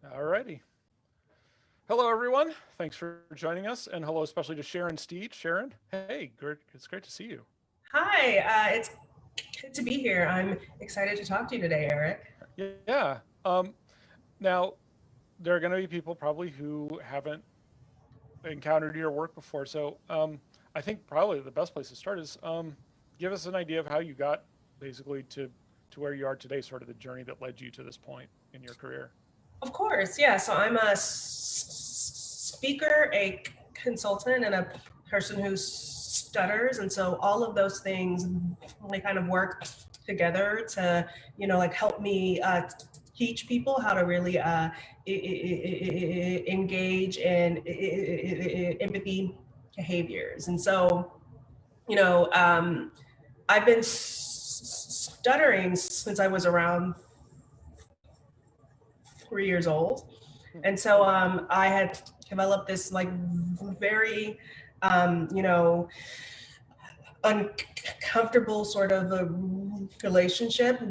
Alrighty. Hello, everyone. Thanks for joining us, and hello especially to Sharon Steed. Sharon, hey, it's great to see you. Hi, it's good to be here. I'm excited to talk to you today, Eric. Yeah. Now, there are going to be people probably who haven't encountered your work before, so I think probably the best place to start is give us an idea of how you got basically to where you are today, sort of the journey that led you to this point in your career. Of course, yeah. So I'm a speaker, a consultant, and a person who stutters, and so all of those things they kind of work together to, like help me teach people how to really engage in empathy behaviors. And so, you know, um, I've been stuttering since I was around 3 years old. Hmm. And so I had developed this like very, you know, uncomfortable sort of a relationship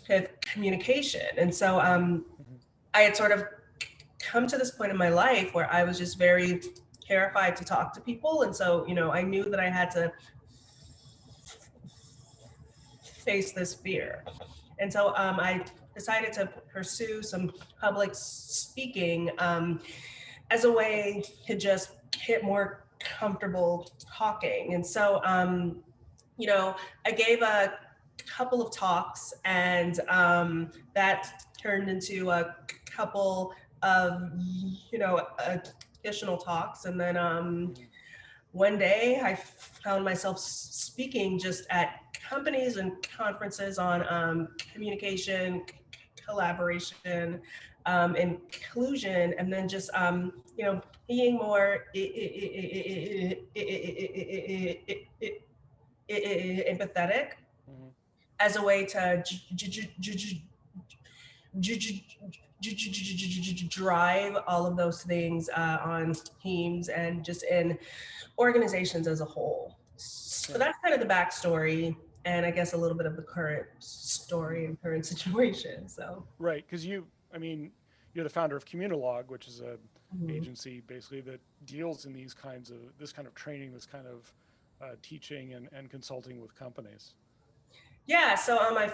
with communication. And so Mhm. I had sort of come to this point in my life where I was just very terrified to talk to people. And so, I knew that I had to face this fear. And so I decided to pursue some public speaking as a way to just get more comfortable talking. And so, I gave a couple of talks, and that turned into a couple of, additional talks. And then Mhm. one day I found myself speaking just at companies and conferences on communication, collaboration, inclusion, and then just being more empathetic Mhm. as a way to drive all of those things on teams and just in organizations as a whole. So Right. that's kind of the backstory, and I guess a little bit of the current story Mhm. and current situation. So, Right, because I mean, you're the founder of Communilog, which is a mhm. agency basically that deals in this kind of training, this kind of teaching and consulting with companies. Yeah, so I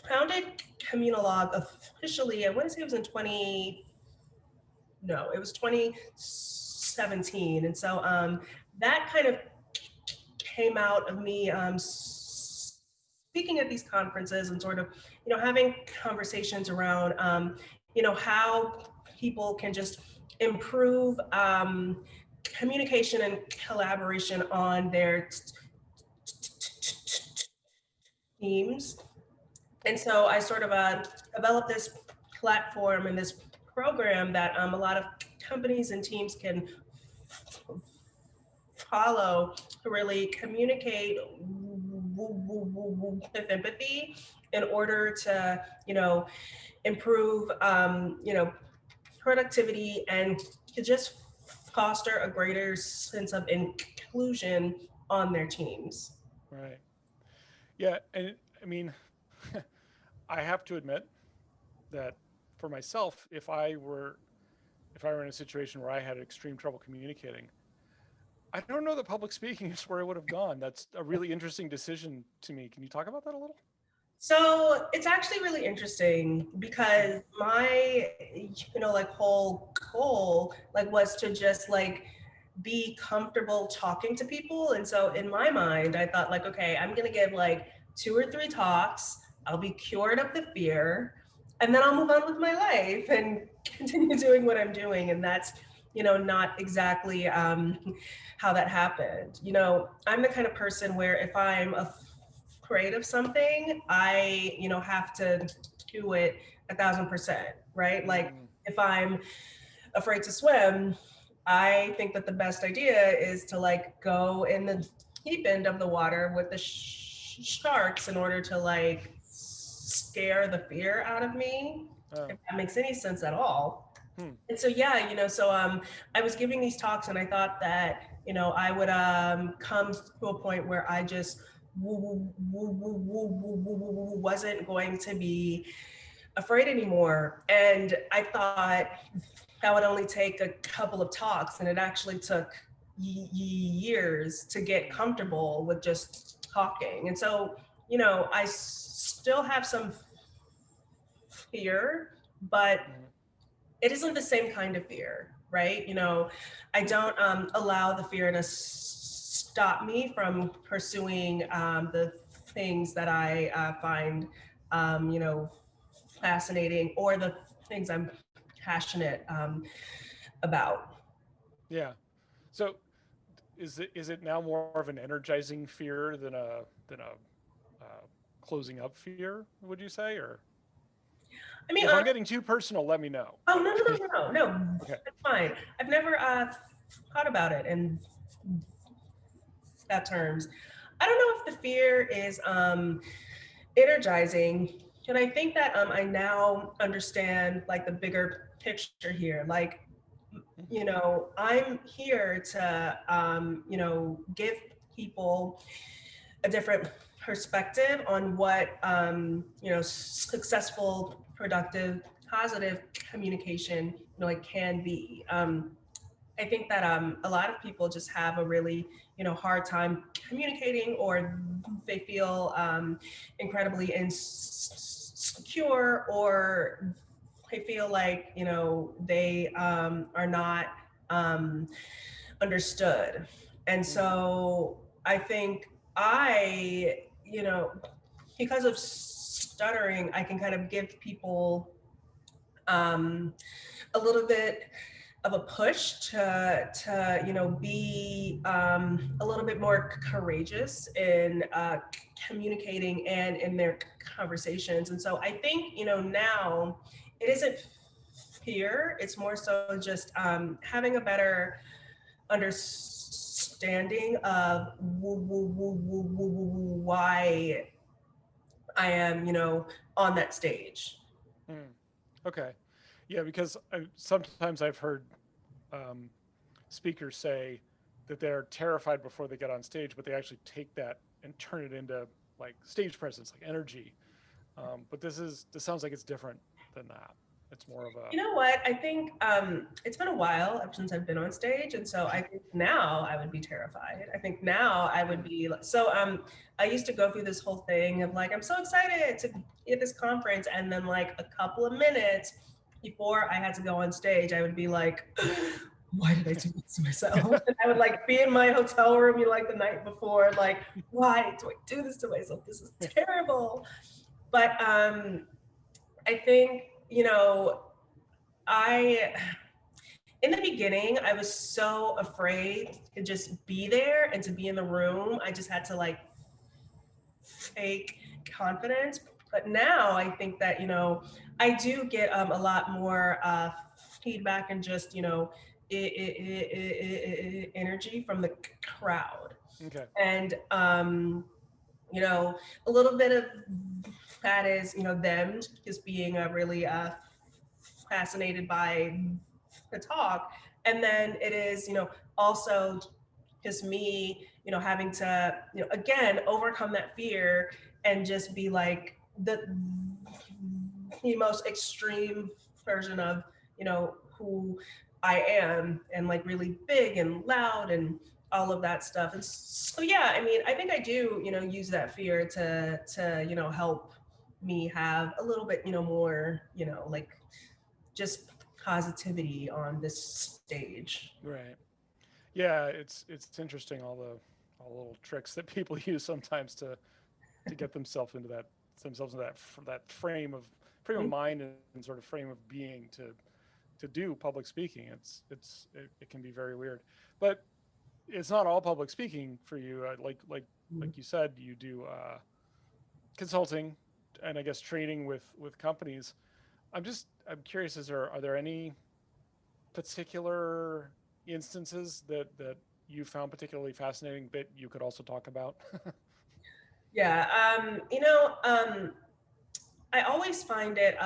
founded Communalog officially. I want to say it was in 20. No, it was 2017, and so that kind of came out of me speaking at these conferences and sort of, having conversations around, how people can just improve communication and collaboration on their teams. And so I sort of developed this platform and this program that a lot of companies and teams can follow to really communicate with empathy in order to, improve, productivity and to just foster a greater sense of inclusion on their teams. Right. Yeah, and I mean, I have to admit that for myself, if I were in a situation where I had extreme trouble communicating, I don't know that public speaking is where I would have gone. That's a really interesting decision to me. Can you talk about that a little? So it's actually really interesting Hmm. because my, like whole goal, like was to just like be comfortable talking to people. And so Hmm. in my mind, I thought like, okay, I'm gonna give like 2 or 3 talks. I'll be cured of the fear, and then I'll move on with my life and continue doing what I'm doing. And that's, not exactly how that happened. I'm the kind of person where if I'm afraid of something, I, have to do it 1,000%, right? Like Mm. if I'm afraid to swim, I think that the best idea is to like go in the deep end of the water with the sharks in order to like scare the fear out of me, Oh. if that makes any sense at all. Hmm. And so yeah, so I was giving these talks and I thought that, I would come to a point where I just wasn't going to be afraid anymore. And I thought that would only take a couple of talks, and it actually took years to get comfortable with just talking. And so, I still have some fear, but Mhm. it isn't the same kind of fear, right? I don't allow the fear to stop me from pursuing the things that I find, fascinating, or the things I'm passionate about. Yeah. So is it now more of an energizing fear than a closing up fear? Would you say, or I mean, if I'm getting too personal, let me know. oh, no, no, no, no, no, no, Okay. that's fine. I've never thought about it in that terms. I don't know if the fear is energizing, and I think that I now understand like the bigger picture here. Like, Mhm. I'm here to give people a different perspective on what successful, productive, positive communication it can be. I think that a lot of people just have a really hard time communicating, or they feel incredibly insecure, or they feel like they are not um, understood. And Mhm. so I think I, because of stuttering, I can kind of give people um, a little bit of a push to be a little bit more courageous in communicating and in their conversations. And so I think now it isn't fear; it's more so just having a better understanding of why I am on that stage. Mm. Okay. Yeah, because sometimes I've heard um, speakers say that they're terrified before they get on stage, but they actually take that and turn it into like stage presence, like energy. But this sounds like it's different than that. It's more of a You know what? I think it's been a while ever since I've been on stage, and so I think now I would be terrified. I think now I would mm, be so. I used to go through this whole thing of like, I'm so excited to be at this conference, and then like a couple of minutes before I had to go on stage, I would be like, why did I do this to myself? And I would like be in my hotel room, like the night before, like, why do I do this to myself? This is terrible. But I think I in the beginning, I was so afraid to just be there and to be in the room. I just had to like fake confidence. But now I think that, I do get a lot more feedback and just, energy from the crowd. okay. And, a little bit of that is, them just being really fascinated by the talk. And then it is also just me having to again overcome that fear and just be like the most extreme version of who I am, and like really big and loud and all of that stuff. And so yeah, I mean, I think I do use that fear to help me have a little bit more like just positivity on this stage. Right. Yeah, it's interesting all the little tricks that people use sometimes to get themselves in that frame of mind and sort of frame of being to do public speaking. It can be very weird, but it's not all public speaking for you. Like you said, you do consulting and I guess training with companies. I'm curious. Are there any particular instances that you found particularly fascinating that you could also talk about? Yeah, I always find it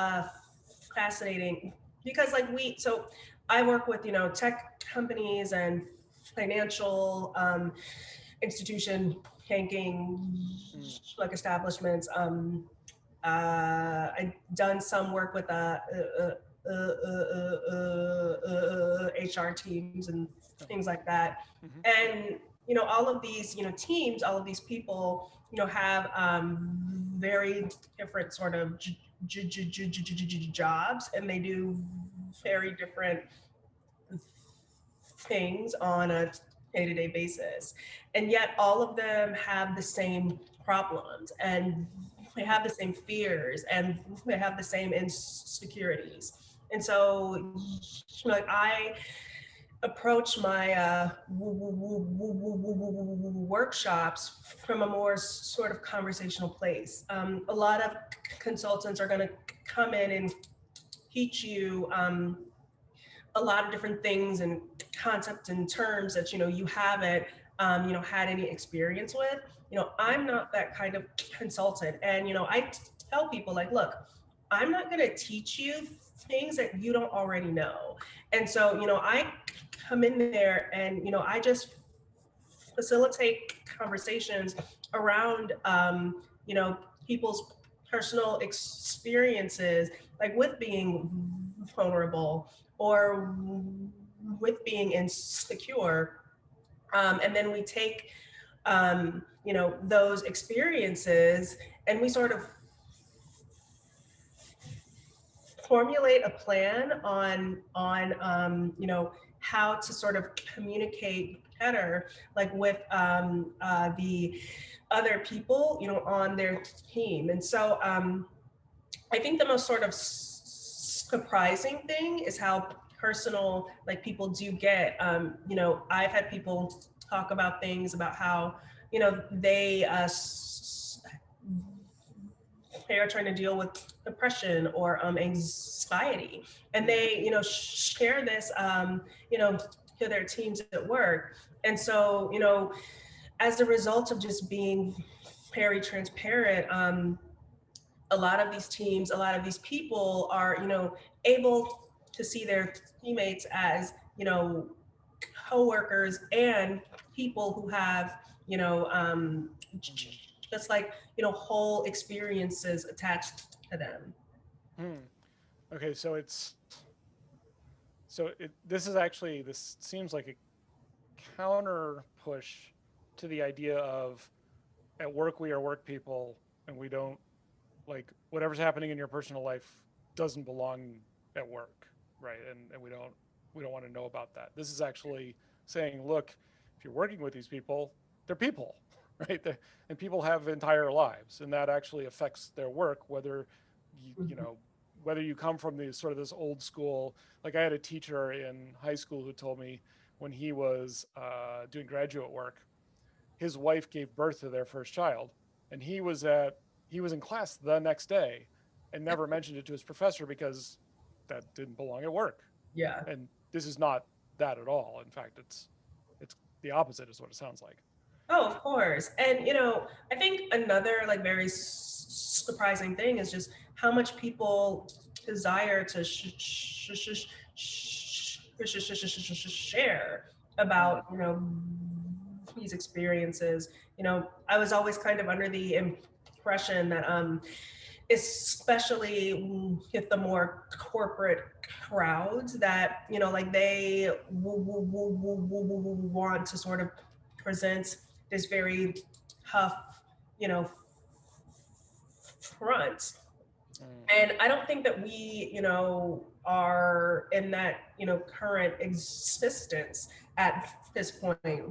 fascinating because so I work with tech companies and financial institution banking Mm, like establishments. I've done some work with HR teams and Oh. things like that. Mhm. And all of these teams, all of these people have very different sort of jobs, and they do very different things on a day-to-day basis, and yet all of them have the same problems, and they have the same fears, and they have the same insecurities. And so like I approach my workshops from a more sort of conversational place. A lot of consultants are going to come in and teach you a lot of different things and concepts and terms that you haven't had any experience with. I'm not that kind of consultant, and I tell people, like, look, I'm not going to teach you things that you don't already know. And so I come in there and I just facilitate conversations around people's personal experiences, like with being vulnerable or with being insecure. And then we take those experiences, and we sort of formulate a plan on how to sort of communicate better, like with the other people on their team. And so I think the most sort of surprising thing is how personal, like, people do get. I've had people talk about things about how they are trying to deal with depression or anxiety, and they share this to their teams at work. And so as a result of just being very transparent, a lot of these teams, a lot of these people are able to see their teammates as coworkers and people who have just like whole experiences attached to them. Hmm. Okay, this is actually, this seems like a counter push to the idea of, at work we are work people, and we don't, like, whatever's happening in your personal life doesn't belong at work, right? And we don't want to know about that. This is actually saying, look, if you're working with these people, they're people, right? And people have entire lives, and that actually affects their work, whether you know whether you come from these sort of this old school. Like, I had a teacher in high school who told me, when he was doing graduate work, his wife gave birth to their first child, and he was in class the next day and never mentioned it to his professor because that didn't belong at work. Yeah. And this is not that at all. In fact, it's the opposite is what it sounds like. Oh, of course. And I think another, like, very surprising thing is just how much people desire to share about Mm. these experiences. I was always kind of under the impression that especially with the more corporate crowds, that like they want to sort of present this very tough you know front. Mm. And I don't think that we are in that current existence at this point,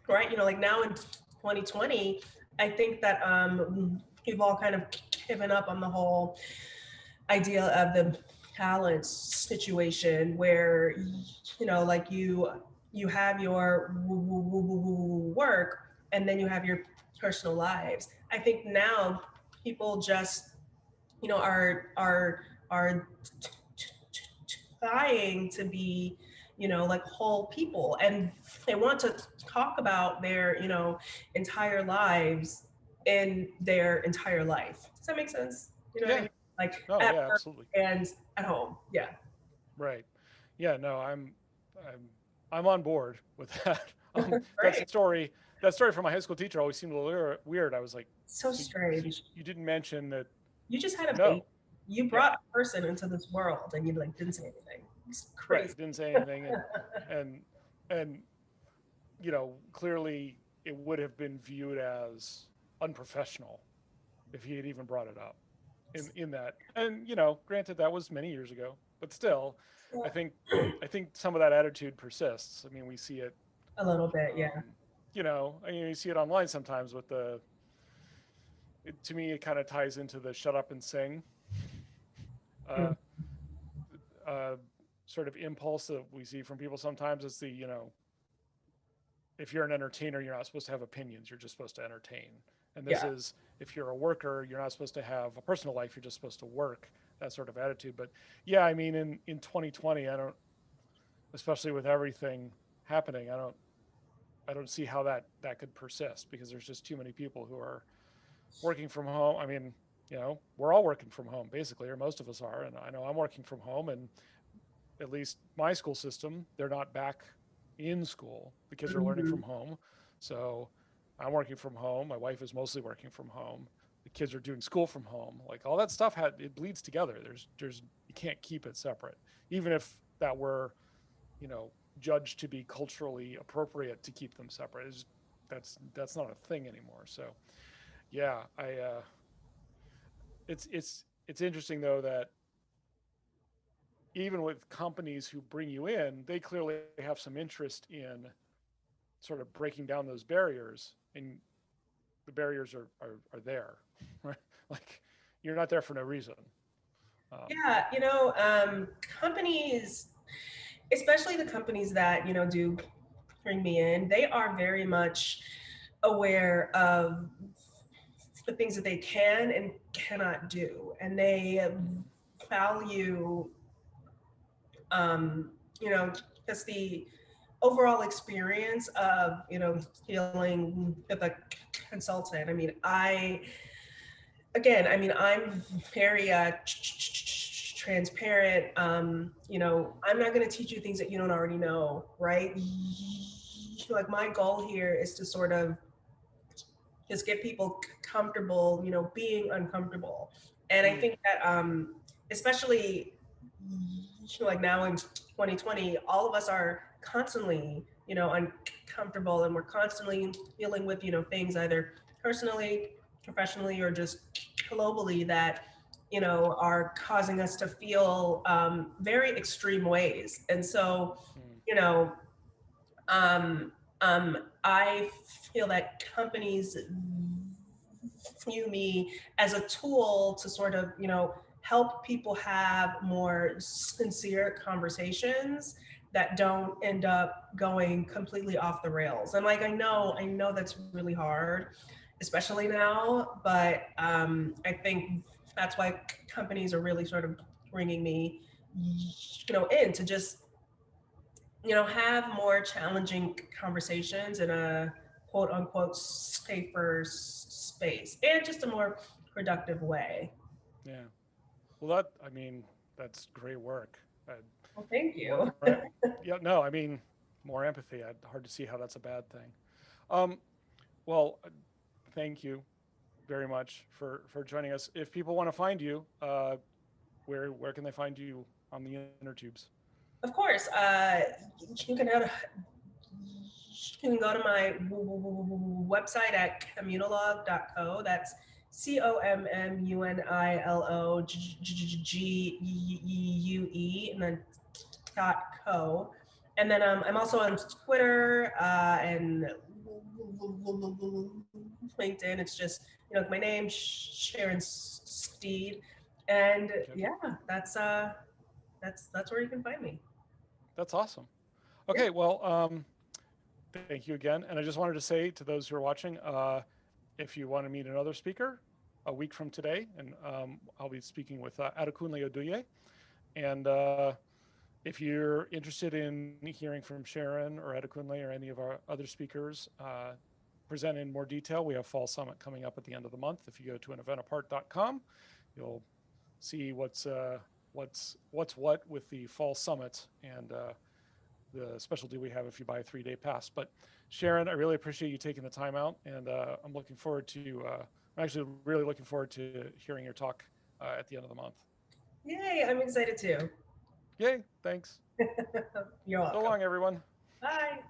right? Like, now in 2020, I think that we've all kind of given up on the whole idea of the balance situation, where like you have your work, and then you have your personal lives. I think now people just are trying to be like whole people, and they want to talk about their entire lives in their entire life. Does that make sense? You know what I Yeah. mean? Like, Oh, at yeah, work absolutely. and at home. Yeah. Right. Yeah. No, I'm on board with that. That Right. story, that story from my high school teacher always seemed a little weird. I was like, So so strange. you didn't mention that You just had a baby. No. You Yeah. brought a person into this world and you like didn't say anything. It's crazy. Right. Didn't say anything, and and clearly it would have been viewed as unprofessional if he had even brought it up in that. And granted, that was many years ago, but still, Yeah. I think I think some of that attitude persists. I mean, we see it. A little bit, yeah. I mean, you see it online sometimes with to me, it kind of ties into the shut up and sing uh, Mm. uh, sort of impulse that we see from people sometimes. It's if you're an entertainer, you're not supposed to have opinions. You're just supposed to entertain. And this Yeah. is, if you're a worker, you're not supposed to have a personal life. You're just supposed to work. That sort of attitude. But yeah, I mean, in 2020, I don't, especially with everything happening, I don't see how that could persist because there's just too many people who are working from home. I mean, we're all working from home basically, or most of us are. And I know I'm working from home, and at least my school system, they're not back in school. The kids are learning Mhm. from home. So I'm working from home. My wife is mostly working from home. The kids are doing school from home. Like all that stuff it bleeds together. There's you can't keep it separate. Even if that were, you know, judged to be culturally appropriate to keep them separate. That's not a thing anymore. So yeah, I it's interesting though that even with companies who bring you in, they clearly have some interest in sort of breaking down those barriers, and the barriers are there, right? Like you're not there for no reason. Um, Yeah, companies, especially the companies that, do bring me in, they are very much aware of the things that they can and cannot do. And they mm, value, um, just the overall experience of, feeling with a consultant. I'm very transparent. I'm not going to teach you things that you don't already know, right? Like my goal here is to sort of just get people comfortable, being uncomfortable. And I mm, think that, especially like now in 2020, all of us are constantly, uncomfortable, and we're constantly dealing with, things either personally, professionally, or just globally that, are causing us to feel very extreme ways. And so, mm, you know, um, I feel that companies view me as a tool to sort of, help people have more sincere conversations that don't end up going completely off the rails. And like, I know that's really hard, especially now, but I think that's why companies are really sort of bringing me, in to just, have more challenging conversations in a quote unquote safer space and just a more productive way. yeah. Well, I mean, that's great work. Well, thank you. More, yeah. No, I mean, more empathy. Hard to see how that's a bad thing. Um, well, thank you very much for joining us. If people want to find you, where can they find you on the inner tubes? Of course, you can have, you can go to my website at communalog.co. That's COMMUNILOGUE and then .co. And then I'm also on Twitter and LinkedIn. It's just, my name, Sharon Steed. And Okay, yeah, that's where you can find me. that's awesome. Yeah. Okay, well, thank you again. And I just wanted to say to those who are watching, if you want to meet another speaker a week from today, and I'll be speaking with Adekunle Oduye. And if you're interested in hearing from Sharon or Adekunle or any of our other speakers present in more detail, we have Fall Summit coming up at the end of the month. If you go to aneventapart.com, you'll see what's what with the Fall Summit and the specialty we have if you buy a 3-day pass. But Sharon, I really appreciate you taking the time out, and I'm looking forward to. I'm actually really looking forward to hearing your talk at the end of the month. Yay, I'm excited too. Yay! Thanks. You're So welcome. long, everyone. Bye.